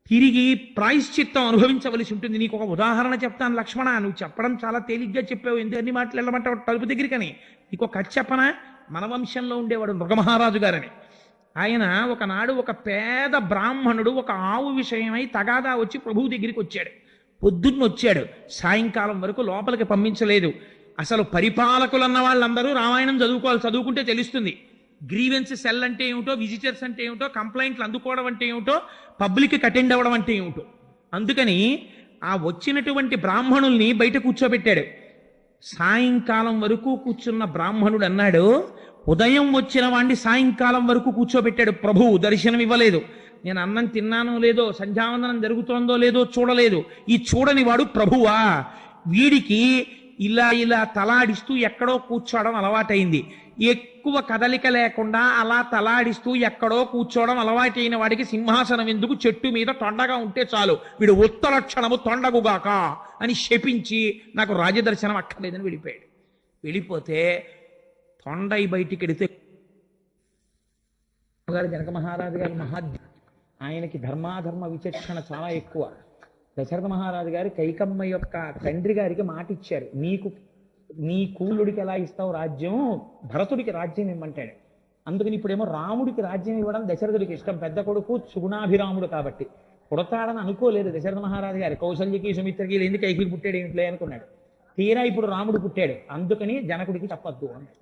తిరిగి ప్రాయశ్చిత్తం అనుభవించవలసి ఉంటుంది. నీకు ఒక ఉదాహరణ చెప్తాను లక్ష్మణ, నువ్వు చెప్పడం చాలా తేలిగ్గా చెప్పావు, ఎందుకన్ని మాటలు వెళ్ళమంటావు తలుపు దగ్గరికని. నీకు ఒక కథ చెప్పనా? మన వంశంలో ఉండేవాడు మృగమహారాజు గారని. ఆయన ఒకనాడు ఒక పేద బ్రాహ్మణుడు ఒక ఆవు విషయమై తగాదా వచ్చి ప్రభువు దగ్గరికి వచ్చాడు. పొద్దున్న వచ్చాడు, సాయంకాలం వరకు లోపలికి పంపించలేదు. అసలు పరిపాలకులు అన్న వాళ్ళందరూ రామాయణం చదువుకోవాలి, చదువుకుంటే తెలుస్తుంది. గ్రీవెన్స్ సెల్ అంటే ఏమిటో, విజిటర్స్ అంటే ఏమిటో, కంప్లైంట్లు అందుకోవడం అంటే ఏమిటో, పబ్లిక్కి అటెండ్ అవ్వడం అంటే ఏమిటో. అందుకని ఆ వచ్చినటువంటి బ్రాహ్మణుల్ని బయట కూర్చోబెట్టాడు. సాయంకాలం వరకు కూర్చున్న బ్రాహ్మణుడు అన్నాడు, ఉదయం వచ్చిన వాడిని సాయంకాలం వరకు కూర్చోబెట్టాడు ప్రభువు, దర్శనం ఇవ్వలేదు. నేను అన్నం తిన్నానో లేదో, సంధ్యావందనం జరుగుతోందో లేదో చూడలేదు. ఈ చూడని వాడు ప్రభువా? వీడికి ఇలా ఇలా తలాడిస్తూ ఎక్కడో కూర్చోవడం అలవాటైంది. ఎక్కువ కదలిక లేకుండా అలా తలాడిస్తూ ఎక్కడో కూర్చోవడం అలవాటైన వాడికి సింహాసనం ఎందుకు, చెట్టు మీద తొండగా ఉంటే చాలు, వీడు ఉత్తలక్షణము తొండగుగాక అని శపించి నాకు రాజదర్శనం అక్కర్లేదని వెళ్ళిపోయాడు. వెళ్ళిపోతే తొండై బయటికి వెడితే జనక మహారాజు గారు ఆయనకి ధర్మాధర్మ విచక్షణ చాలా ఎక్కువ. దశరథ మహారాజు గారు కైకమ్మ యొక్క తండ్రి గారికి మాట ఇచ్చారు, నీ కూలుడికి ఎలా ఇస్తావు రాజ్యం, భరతుడికి రాజ్యం ఇమ్మంటాడు. అందుకని ఇప్పుడేమో రాముడికి రాజ్యం ఇవ్వడం దశరథుడికి ఇష్టం, పెద్ద కొడుకు సుగుణాభిరాముడు కాబట్టి. పుడతాడని అనుకోలేదు దశరథ మహారాజు గారు. కౌసల్యకి సుమిత్రకి ఎందుకు కైకి పుట్టాడు ఏమిట్లే అనుకున్నాడు. తీరా ఇప్పుడు రాముడు పుట్టాడు, అందుకని జనకుడికి చెప్పద్దు అన్నాడు.